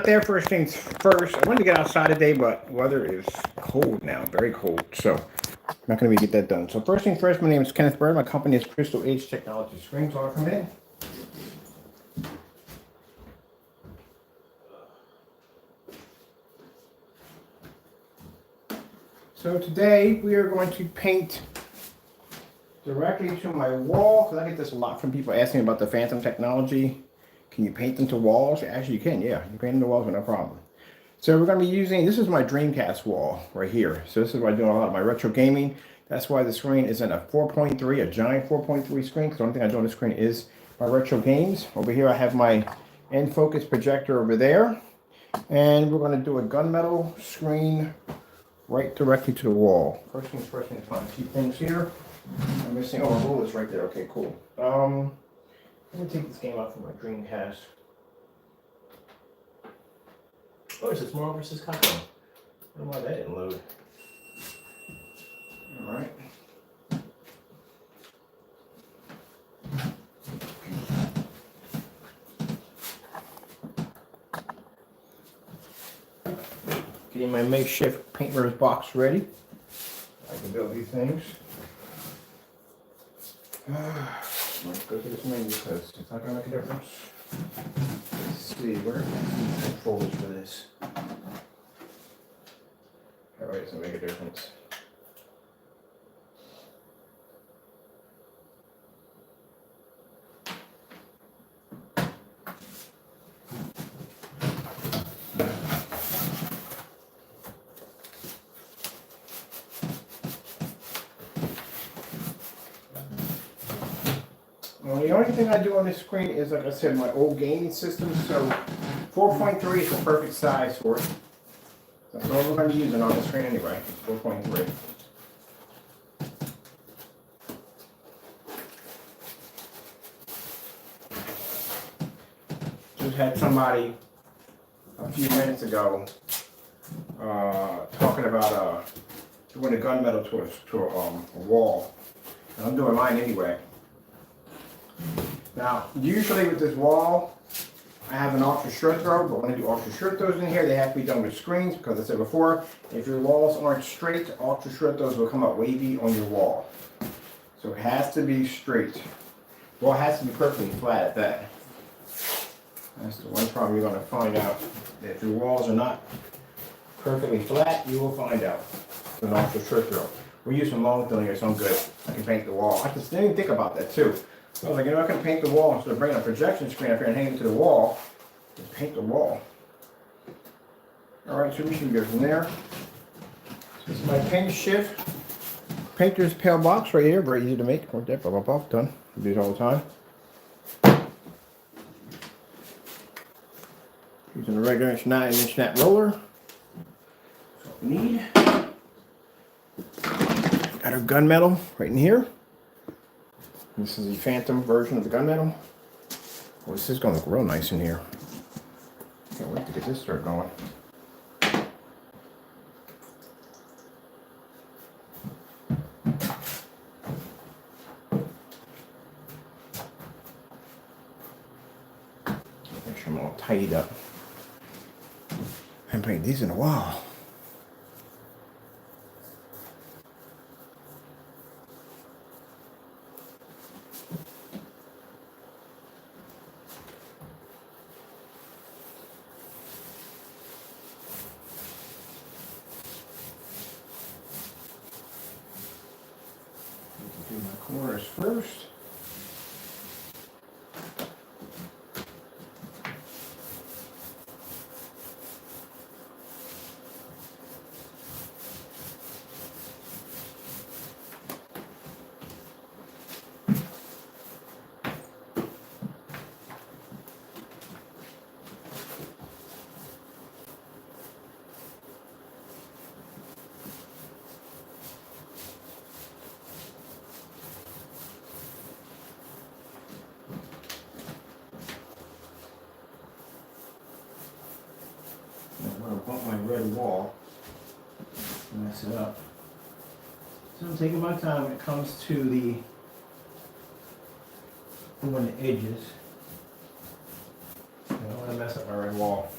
there, first things first. I wanted to get outside today, but weather is cold now, very cold. So I'm not going to be get that done. So first thing first, my name is Kenneth Bird. My company is Crystal Age Technology. Screen talk come in. So today we are going to paint directly to my wall, because I get this a lot from people asking me about the Phantom technology. Can you paint them to walls? Actually, you can, yeah. You paint them to walls with no problem. So we're going to be using, this is my Dreamcast wall right here. So this is where I do a lot of my retro gaming. That's why the screen is in a 4.3, a giant 4.3 screen, because the only thing I do on the screen is my retro games. Over here I have my in-focus projector over there. And we're going to do a gunmetal screen right directly to the wall. First things first, I'm going to find a few things here. I'm missing, oh, a rule is right there. Okay, cool. Let me take this game out from my Dreamcast. Oh, it's Marvel vs. Capcom. I don't know why that didn't load. Alright. Getting my makeshift painter's box ready. I can build these things. Let's go to this menu because it's not going to make a difference. Let's see, where are the controls for this? Alright, it's going to make a difference. Well, the only thing I do on this screen is, like I said, my old gaming system, so 4.3 is the perfect size for it. That's all we're going to be using on the screen anyway, 4.3. Just had somebody a few minutes ago talking about doing a gunmetal to a wall. And I'm doing mine anyway. Now, usually with this wall, I have an ultra short throw, but when I do ultra short throws in here, they have to be done with screens, because I said before, if your walls aren't straight, ultra short throws will come out wavy on your wall. So it has to be straight. Well, it has to be perfectly flat at that. That's the one problem you're going to find out. If your walls are not perfectly flat, you will find out with an ultra short throw. We're using long throwing here, so I'm good. I can paint the wall. I just didn't think about that too. I was like, you know, I can paint the wall instead of bringing a projection screen up here and hang it to the wall. Just paint the wall. Alright, so we should go from there. So this is my paint shift. Painter's pail box right here, very easy to make. Done. I do it all the time. Using a regular 9-inch nap roller. That's what we need. Got our gunmetal right in here. This is the Phantom version of the gunmetal. Well, this is going to look real nice in here. Can't wait to get this started going. Make sure I'm all tidied up. I'm putting these in the wall. Do my corners first. Bump my red wall, mess it up. So I'm taking my time when it comes to doing the edges. I don't want to mess up my red wall.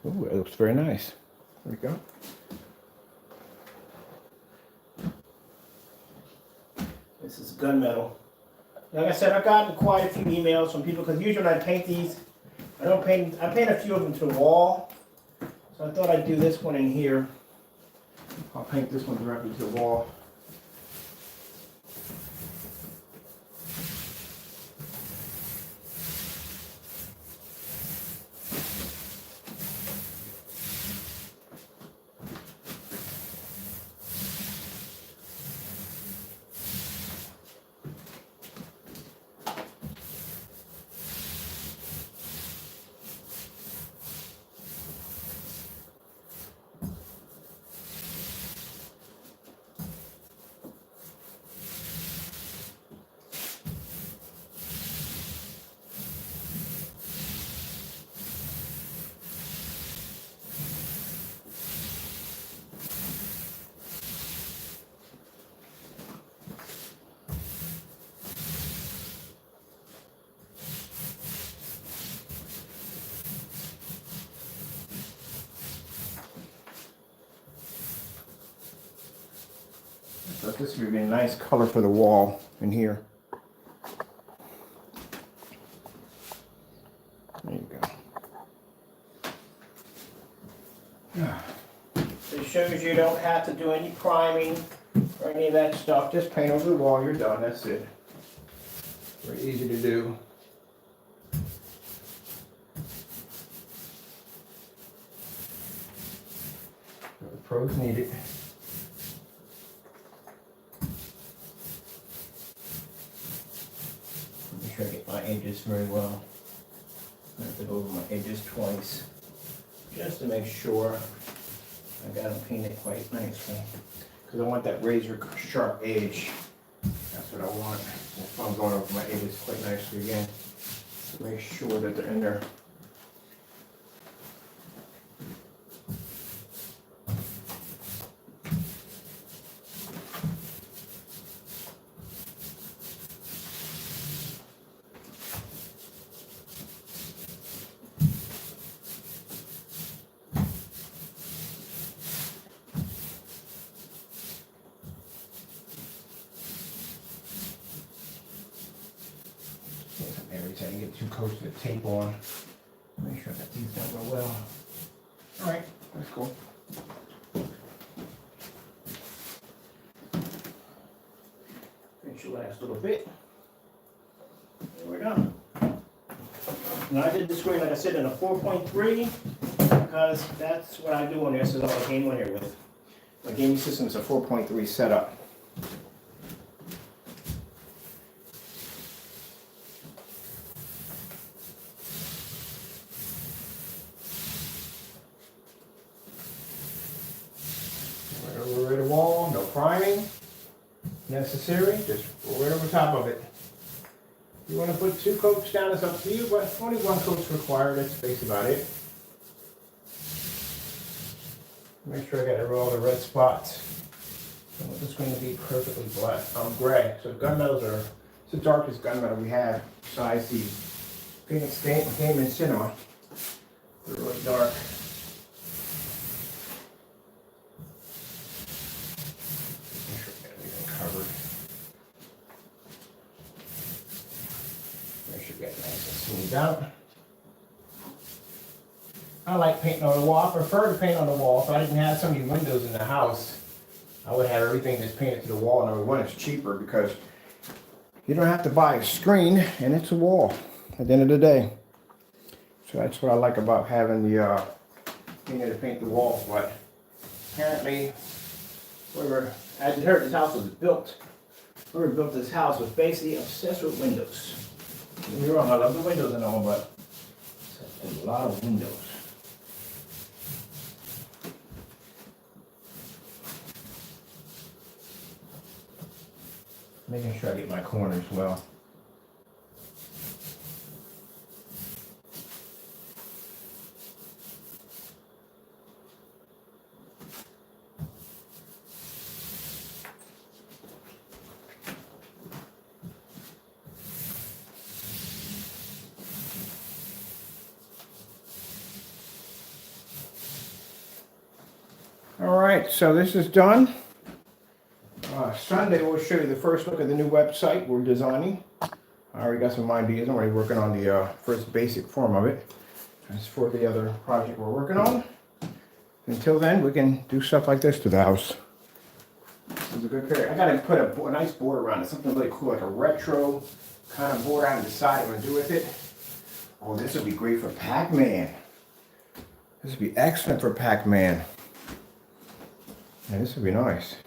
Ooh, it looks very nice. There we go. This is gunmetal. Like I said, I've gotten quite a few emails from people because usually when I paint these, I paint a few of them to the wall. So I thought I'd do this one in here. I'll paint this one directly to the wall. So this would be a nice color for the wall in here. There you go. It shows you don't have to do any priming or any of that stuff. Just paint over the wall, you're done, that's it. Very easy to do. The pros need it. Make sure I get my edges very well. I have to go over my edges twice, just to make sure I got them painted quite nicely. Because I want that razor sharp edge. That's what I want. If I'm going over my edges quite nicely again, to make sure that they're in there. Every time you get too close to the tape on, make sure that these don't go well. All right, that's cool. Finish the last little bit. There we're done. Now I did the screen, like I said, in a 4.3 because that's what I do on this. Is all I came on here with. My gaming system is a 4.3 setup. Right over the wall, no priming necessary, just right over top of it. You want to put 2 coats down, it's up to you, but only 1 coat's required, that's basically about it. Make sure I got all the red spots. I want this screen to be perfectly black, gray. So gunmetals are it's the darkest gunmetal we have besides the Phoenix Game and Cinema. They're really dark. Make sure I got everything covered. Make sure we get it nice and smoothed out. I like painting on the wall. I prefer to paint on the wall. If I didn't have so many windows in the house, I would have everything just painted to the wall. Number one, it's cheaper because you don't have to buy a screen and it's a wall at the end of the day. So that's what I like about having the being able to paint the walls. But apparently, as you heard, this house was built. Whoever built this house was basically obsessed with windows. Don't get me wrong, I love the windows and all, but it's a lot of windows. Making sure I get my corners well. All right, so this is done. Sunday we'll show you the first look at the new website we're designing. I already got some ideas. I'm already working on the first basic form of it. As for the other project we're working on. Until then, we can do stuff like this to the house. This is a good period. I gotta put a nice board around it, something really cool, like a retro kind of board. I haven't decided what to do with it. Oh, this would be great for Pac-Man. This would be excellent for Pac-Man. Yeah, this would be nice.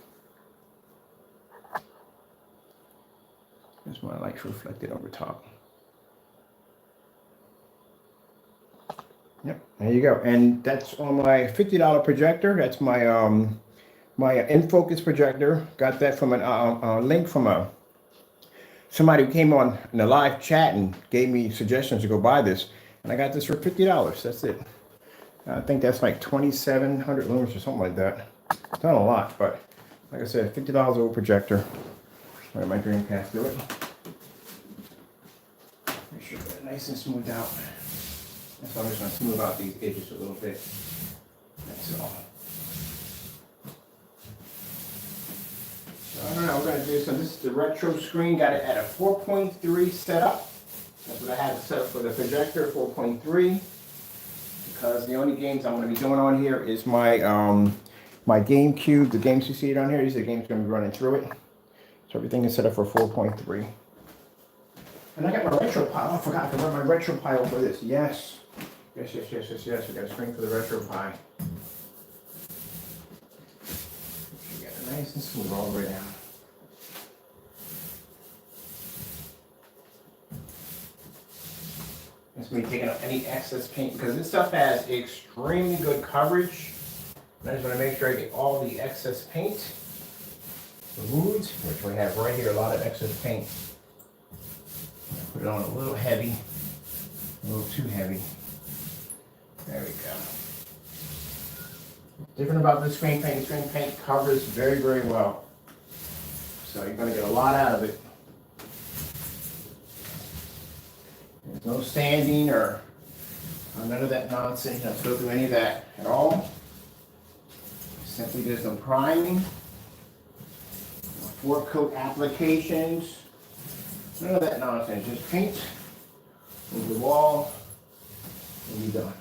That's my lights reflected over top. Yep, there you go. And that's on my $50 projector. That's my my in-focus projector. Got that from a link from somebody who came on in a live chat and gave me suggestions to go buy this. And I got this for $50. That's it. I think that's like 2,700 lumens or something like that. It's not a lot, but like I said, $50 old projector. All right, my Dreamcast do it. Make sure it's nice and smoothed out. That's why I'm just going to smooth out these edges a little bit. That's all. So I don't know, we're going to do some. This is the retro screen. Got it at a 4.3 setup. That's what I have it set up for the projector, 4.3. Because the only games I'm going to be doing on here is my my GameCube, the games you see it on here. These are the games going to be running through it. So everything is set up for 4.3. And I got my retro pile. I forgot to run my retro pile for this. Yes. Yes. We got a screen for the retro pie. You got it nice and smooth all the way down. It's me taking out any excess paint because this stuff has extremely good coverage. And I just want to make sure I get all the excess paint removed, which we have right here, a lot of excess paint. Put it on a little heavy, a little too heavy. There we go. Different about this screen paint. Screen paint covers very, very well. So you're going to get a lot out of it. There's no sanding or none of that nonsense. You don't have to go through any of that at all. Simply does some priming, 4-coat applications. None of that nonsense. Just paint, move the wall, and you're done.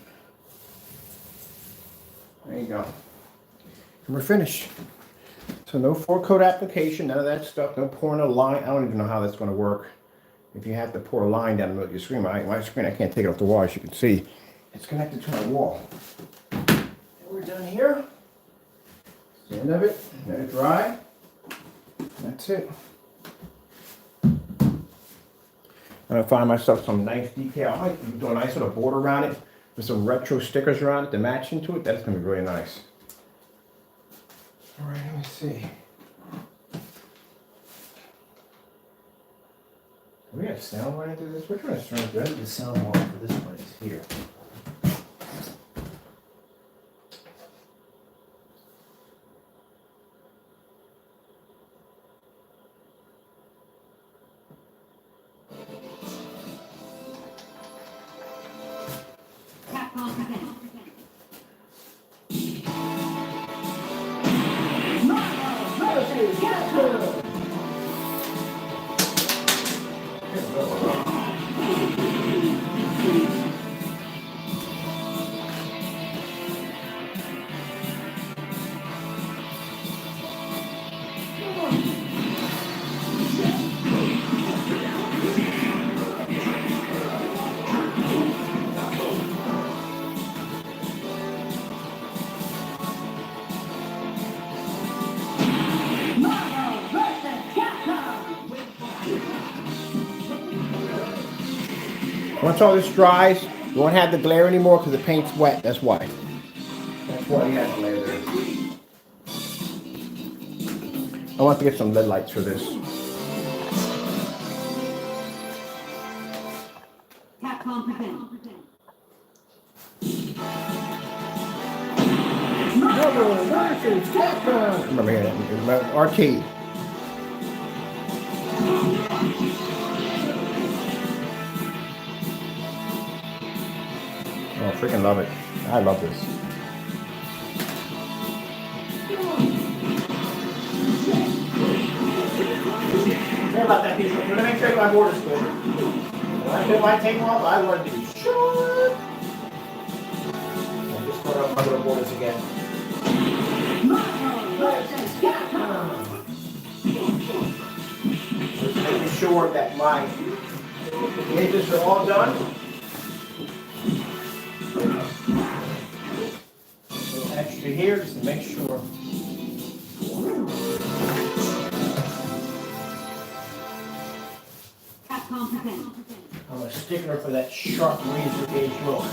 There you go. And we're finished. So no 4-coat application, none of that stuff, no pouring a line. I don't even know how that's going to work. If you have to pour a line down the middle of your screen, my screen, I can't take it off the wall, as you can see. It's connected to my wall. And we're done here. That's the end of it. Let it dry. That's it. I'm going to find myself some nice decal. I might do a nice little border around it with some retro stickers around it to match into it. That's going to be really nice. All right, let me see. Do we have sound running through this? Which one is running through? I think the sound wall for this one is here. Once all this dries, you won't have the glare anymore because the paint's wet. That's why. That's why you have glare there. I want to get some LED lights for this. Capcom presents. Remember here, it's my arcade. Oh, freaking love it. I love this. Sorry about that, people. I'm gonna make sure my border's good. When I put my tape off, I want it to be short. I just put up my little borders again. Just making sure that my edges are all done. A little extra here just to make sure. I'm a stickler for that sharp razor gauge look.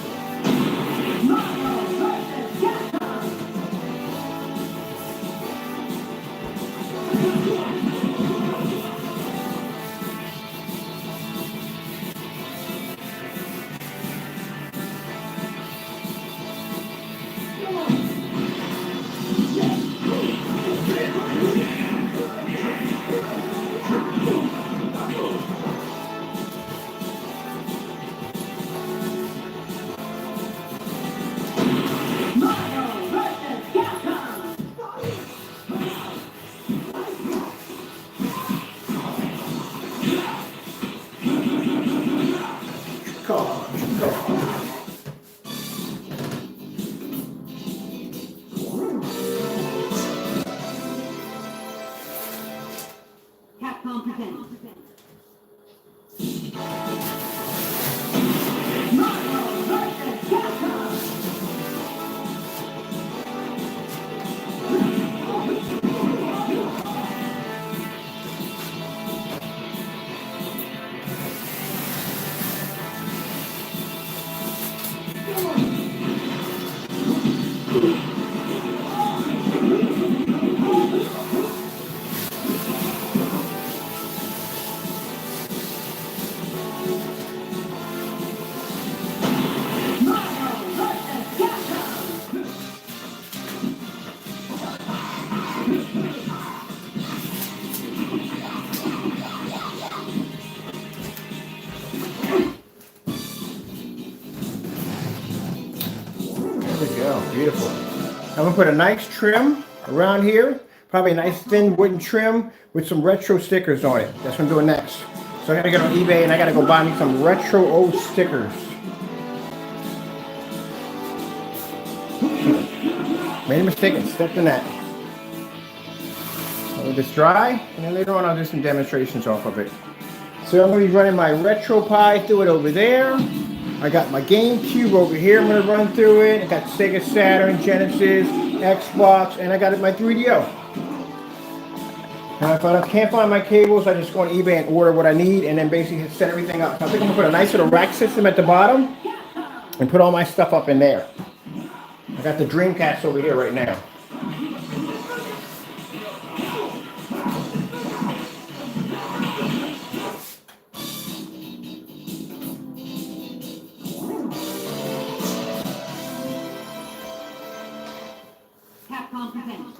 Beautiful. I'm going to put a nice trim around here. Probably a nice thin wooden trim with some retro stickers on it. That's what I'm doing next. So I got to get on eBay and I got to go buy me some retro old stickers. Made a mistake and stepped in that. I'll let this dry and then later on I'll do some demonstrations off of it. So I'm going to be running my RetroPie through it over there. I got my GameCube over here. I'm going to run through it. I got Sega Saturn, Genesis, Xbox, and I got my 3DO. And if I can't find my cables, I just go on eBay and order what I need and then basically set everything up. So I think I'm going to put a nice little rack system at the bottom and put all my stuff up in there. I got the Dreamcast over here right now.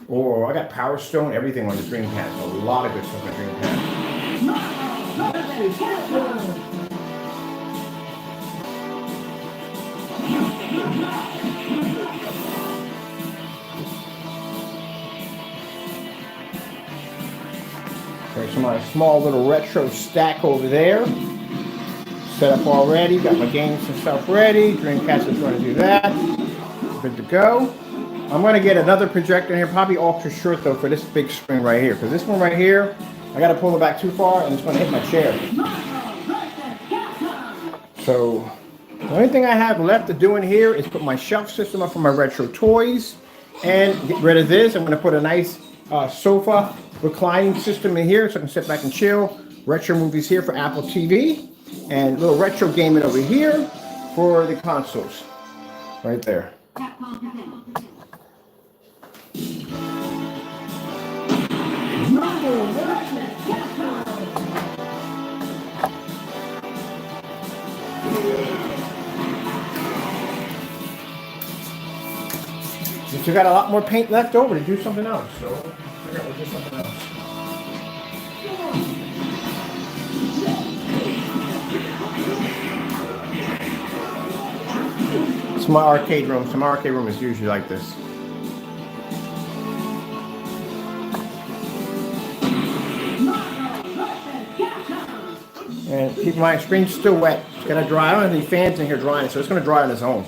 Oh, I got Power Stone, everything on the Dreamcast. A lot of good stuff on the Dreamcast. There's my small little retro stack over there. Set up already. Got my games and stuff ready. Dreamcast is going to do that. Good to go. I'm going to get another projector in here, probably ultra short though for this big screen right here. Because this one right here, I got to pull it back too far and it's going to hit my chair. So the only thing I have left to do in here is put my shelf system up for my retro toys and get rid of this. I'm going to put a nice sofa reclining system in here so I can sit back and chill. Retro movies here for Apple TV and a little retro gaming over here for the consoles. Right there. But you got a lot more paint left over to do something else, so figure out we'll do something else. It's my arcade room. So my arcade room is usually like this. And keep in mind, screen's still wet. It's gonna dry. I don't have any fans in here drying it, so it's gonna dry on its own.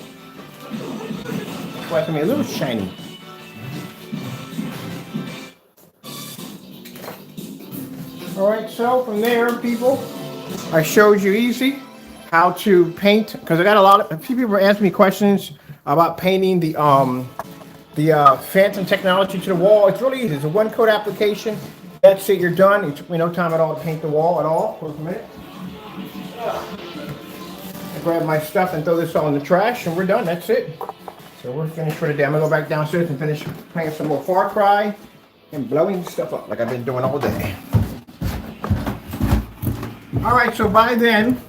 It's like a little shiny. All right, so from there, people, I showed you easy how to paint, because I got a few people asking me questions about painting the Phantom technology to the wall. It's really easy. It's a one coat application. That's it. You're done. It took me no time at all to paint the wall at all. Hold a minute. I grab my stuff and throw this all in the trash, and we're done. That's it. So we're finished for the day. I'm gonna go back downstairs and finish playing some more Far Cry and blowing stuff up like I've been doing all day. All right. So by then,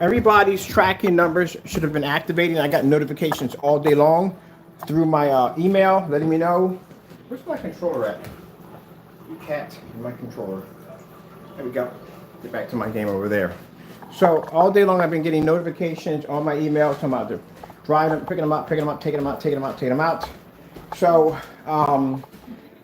everybody's tracking numbers should have been activated. I got notifications all day long through my email letting me know. Where's my controller at? You cat, my controller. There we go. Get back to my game over there. So all day long I've been getting notifications on my email talking about the driving, picking them up, taking them out. So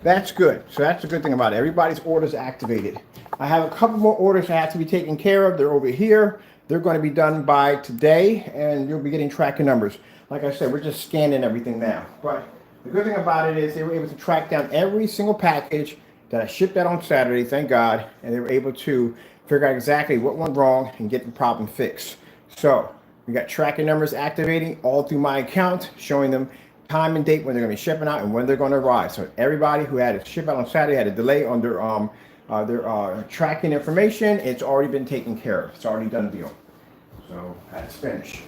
that's good. So that's the good thing about it. Everybody's orders activated. I have a couple more orders that have to be taken care of. They're over here. They're going to be done by today, and you'll be getting tracking numbers. Like I said, we're just scanning everything now. But the good thing about it is they were able to track down every single package that I shipped out on Saturday, thank God, and they were able to figure out exactly what went wrong and get the problem fixed. So we got tracking numbers activating all through my account, showing them time and date when they're going to be shipping out and when they're going to arrive. So everybody who had to ship out on Saturday had a delay on their tracking information. It's already been taken care of. It's already done deal. So that's finished.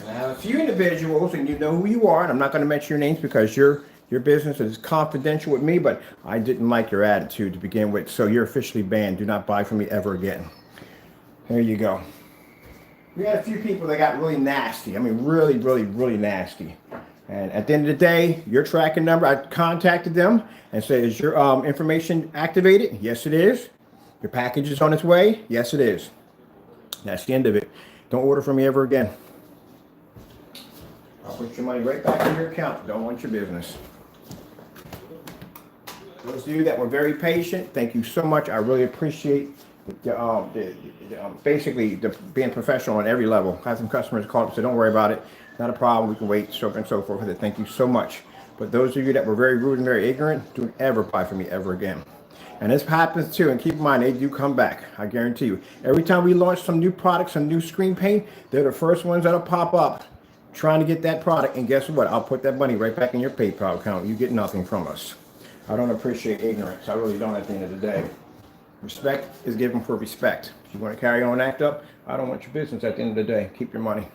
And I have a few individuals, and you know who you are, and I'm not going to mention your names because your business is confidential with me, but I didn't like your attitude to begin with, so you're officially banned. Do not buy from me ever again. There you go. We had a few people that got really nasty. I mean, really, really, really nasty. And at the end of the day, your tracking number, I contacted them and said, is your information activated? Yes, it is. Your package is on its way? Yes, it is. That's the end of it. Don't order from me ever again. I'll put your money right back in your account. Don't want your business. Those of you that were very patient, thank you so much. I really appreciate basically being professional on every level. I had some customers call up and say, don't worry about it. Not a problem. We can wait, so on and so forth. Thank you so much. But those of you that were very rude and very ignorant, don't ever buy from me ever again. And this happens too, and keep in mind, they do come back. I guarantee you. Every time we launch some new products, some new screen paint, they're the first ones that'll pop up trying to get that product. And guess what? I'll put that money right back in your PayPal account. You get nothing from us. I don't appreciate ignorance. I really don't at the end of the day. Respect is given for respect. If you want to carry on and act up, I don't want your business at the end of the day. Keep your money.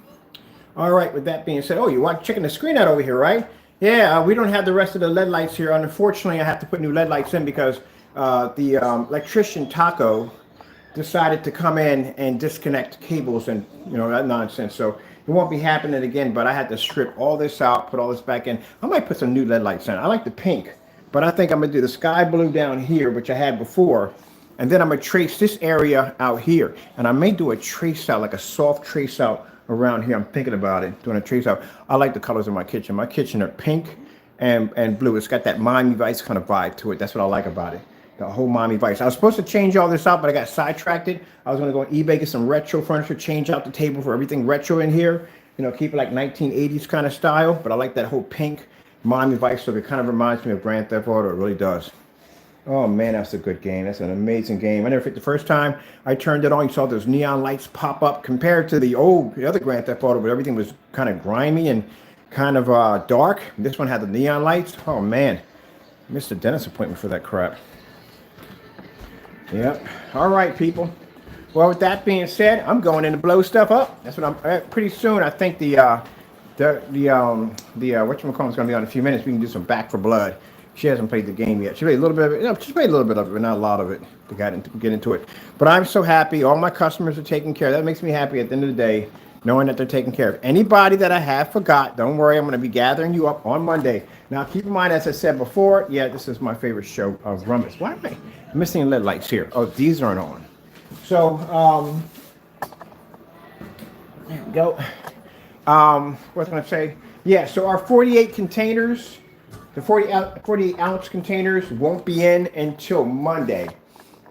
All right, with that being said, oh, you want checking the screen out over here, right? Yeah, we don't have the rest of the LED lights here. Unfortunately, I have to put new LED lights in because the electrician Taco decided to come in and disconnect cables and, you know, that nonsense. So it won't be happening again, but I had to strip all this out, put all this back in. I might put some new LED lights in. I like the pink, but I think I'm going to do the sky blue down here, which I had before. And then I'm going to trace this area out here. And I may do a trace out, like a soft trace out around here. I'm thinking about it, doing a trace out. I like the colors of my kitchen. My kitchen are pink and blue. It's got that Miami Vice kind of vibe to it. That's what I like about it. The whole Miami Vice. I was supposed to change all this out, but I got sidetracked. I was going to go on eBay, get some retro furniture, change out the table for everything retro in here. You know, keep it like 1980s kind of style. But I like that whole pink Miami Vice look. It kind of reminds me of Grand Theft Auto. It really does. Oh man, that's a good game. That's an amazing game. I never forget the first time I turned it on, you saw those neon lights pop up compared to the other Grand Theft Auto, but everything was kind of grimy and kind of dark. This one had the neon lights. Oh man, I missed the dentist appointment for that crap. Yep. All right, people. Well, with that being said, I'm going in to blow stuff up. That's what I'm. Pretty soon, I think the whatchamacallit's going to be on in a few minutes. We can do some Back for Blood. She hasn't played the game yet. She played a little bit of it. No, she played a little bit of it, but not a lot of it to get into it. But I'm so happy. All my customers are taken care of. That makes me happy at the end of the day, knowing that they're taken care of. Anybody that I have forgot, don't worry. I'm going to be gathering you up on Monday. Now, keep in mind, as I said before, yeah, this is my favorite show of Rumpus. Why am I missing LED lights here? Oh, these aren't on. So, there we go. What was I going to say? Yeah, so our 48 containers the 40 ounce containers won't be in until Monday.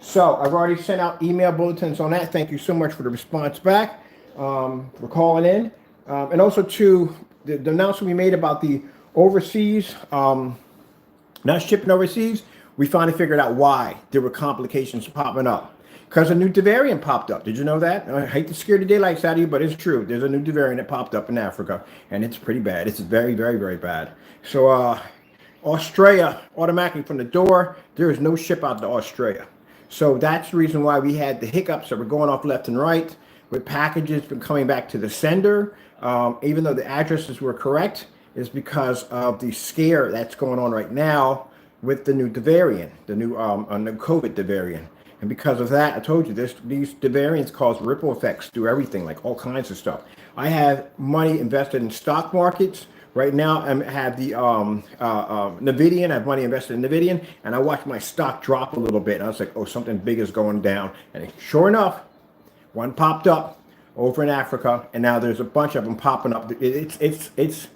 So I've already sent out email bulletins on that. Thank you so much for the response back, for calling in. And also to the announcement we made about the overseas, not shipping overseas, we finally figured out why there were complications popping up. Because a new variant popped up. Did you know that? I hate to scare the daylights out of you, but it's true. There's a new variant that popped up in Africa, and it's pretty bad. It's very, very, very bad. So Australia, automatically from the door, there is no ship out to Australia. So that's the reason why we had the hiccups that were going off left and right with packages been coming back to the sender. Even though the addresses were correct, is because of the scare that's going on right now with the new variant, the new COVID variant. And because of that, I told you these variants cause ripple effects through everything, like all kinds of stuff. I have money invested in stock markets. Right now, I have the Nvidian. I have money invested in Nvidian, and I watched my stock drop a little bit. And I was like, oh, something big is going down. And sure enough, one popped up over in Africa, and now there's a bunch of them popping up. It's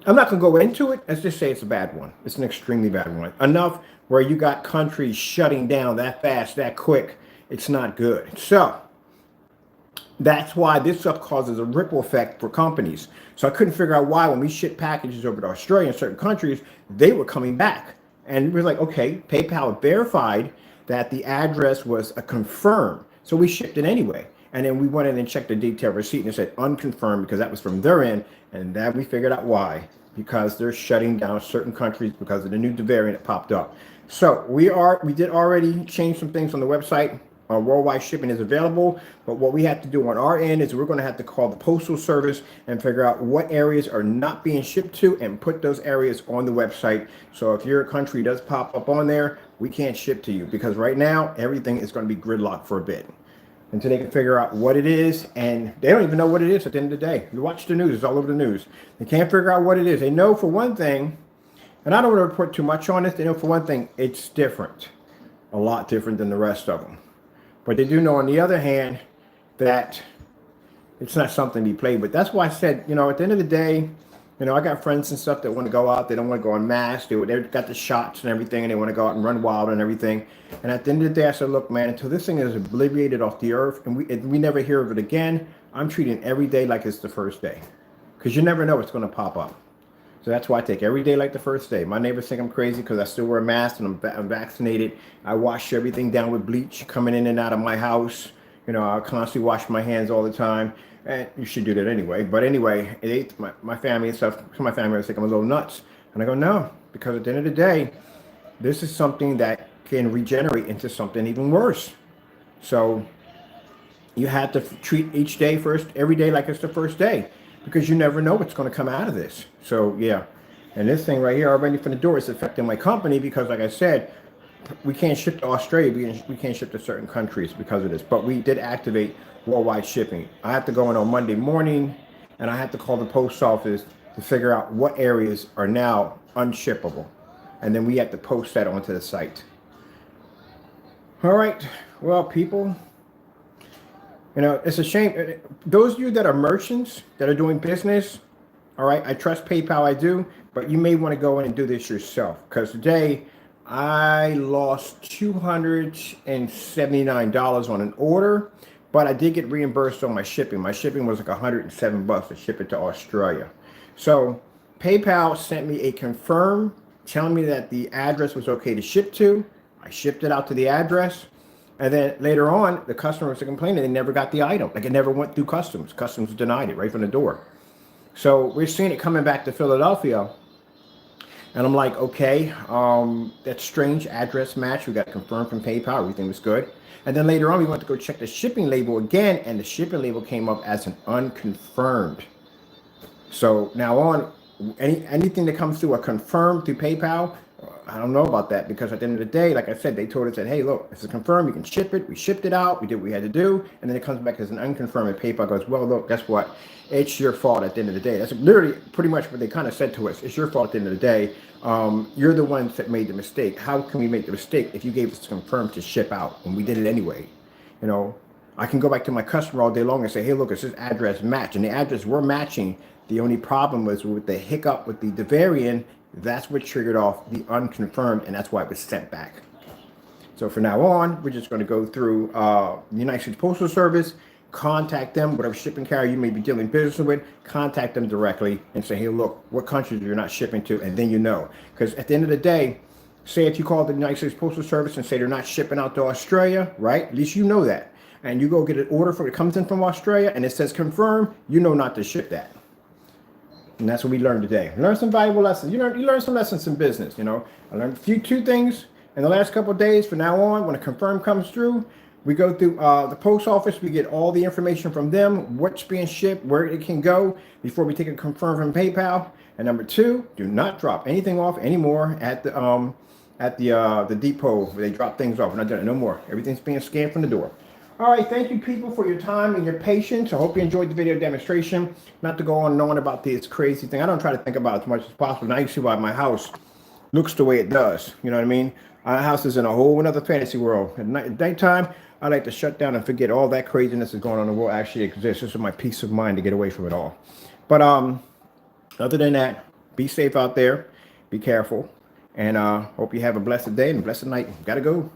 I'm not going to go into it. Let's just say it's a bad one. It's an extremely bad one. Enough where you got countries shutting down that fast, that quick. It's not good. So that's why this stuff causes a ripple effect for companies. So I couldn't figure out why when we ship packages over to Australia and certain countries, they were coming back. And we were like, okay, PayPal verified that the address was a confirm. So we shipped it anyway. And then we went in and checked the detailed receipt and it said unconfirmed because that was from their end. And then we figured out why. Because they're shutting down certain countries because of the new variant that popped up. So we did already change some things on the website. Worldwide shipping is available, but what we have to do on our end is we're going to have to call the postal service and figure out what areas are not being shipped to and put those areas on the website. So if your country does pop up on there, we can't ship to you because right now everything is going to be gridlocked for a bit until they can figure out what it is. And they don't even know what it is at the end of the day. You watch the news, it's all over the news. They can't figure out what it is. They know for one thing, and I don't want to report too much on this, they know for one thing, it's different. A lot different than the rest of them. But they do know, on the other hand, that it's not something to be played with. That's why I said, at the end of the day, I got friends and stuff that want to go out. They don't want to go en masse. They've got the shots and everything, and they want to go out and run wild and everything. And at the end of the day, I said, look, man, until this thing is obliterated off the earth and we never hear of it again, I'm treating every day like it's the first day. Because you never know what's going to pop up. So that's why I take every day like the first day. My neighbors think I'm crazy because I still wear a mask and I'm vaccinated. I wash everything down with bleach coming in and out of my house. I constantly wash my hands all the time. And you should do that anyway. But anyway, my family and stuff. My family think I'm a little nuts. And I go, no, because at the end of the day, this is something that can regenerate into something even worse. So you have to treat each day every day like it's the first day. Because you never know what's going to come out of this. So, yeah. And this thing right here, already from the door, is affecting my company because, like I said, we can't ship to Australia. We can't ship to certain countries because of this. But we did activate worldwide shipping. I have to go in on Monday morning, and I have to call the post office to figure out what areas are now unshippable. And then we have to post that onto the site. All right. Well, people... it's a shame. Those of you that are merchants, that are doing business, all right, I trust PayPal, I do, but you may want to go in and do this yourself. Because today, I lost $279 on an order, but I did get reimbursed on my shipping. My shipping was like $107 to ship it to Australia. So PayPal sent me a confirm telling me that the address was okay to ship to. I shipped it out to the address. And then later on, the customers are complaining they never got the item. Like it never went through customs. Customs denied it right from the door. So we're seeing it coming back to Philadelphia. And I'm like, okay, that's strange. Address match. We got confirmed from PayPal. Everything was good. And then later on, we went to go check the shipping label again. And the shipping label came up as an unconfirmed. So now on, anything that comes through a confirmed through PayPal, I don't know about that because at the end of the day, like I said, they told us that, hey, look, it's confirmed. You can ship it. We shipped it out. We did what we had to do. And then it comes back as an unconfirmed. And PayPal goes, well, look, guess what? It's your fault at the end of the day. That's literally pretty much what they kind of said to us. It's your fault at the end of the day. You're the ones that made the mistake. How can we make the mistake if you gave us confirmed to ship out when we did it anyway? I can go back to my customer all day long and say, hey, look, it's this address match. And the address we're matching. The only problem was with the hiccup with the variant. That's what triggered off the unconfirmed, and that's why it was sent back. So from now on, we're just going to go through the United States Postal Service, contact them, whatever shipping carrier you may be dealing business with, contact them directly and say, hey, look, what countries you're not shipping to, and then you know. Because at the end of the day, say if you call the United States Postal Service and say they're not shipping out to Australia, right? At least you know that. And you go get an order for it comes in from Australia and it says confirm, you know not to ship that. And that's what we learned today. Learn some valuable lessons. You learn some lessons in business, I learned two things in the last couple of days. From now on, when a confirm comes through, we go through the post office. We get all the information from them, what's being shipped, where it can go before we take a confirm from PayPal. And number two, do not drop anything off anymore at the depot where they drop things off. We're not doing it no more. Everything's being scanned from the door. All right, thank you people for your time and your patience. I hope you enjoyed the video demonstration. Not to go on and on about this crazy thing. I don't try to think about it as much as possible. Now you see why my house looks the way it does. You know what I mean? Our house is in a whole another fantasy world. At nighttime, I like to shut down and forget all that craziness is going on in the world actually exists. This is my peace of mind to get away from it all. But other than that, be safe out there. Be careful. And hope you have a blessed day and a blessed night. Gotta go.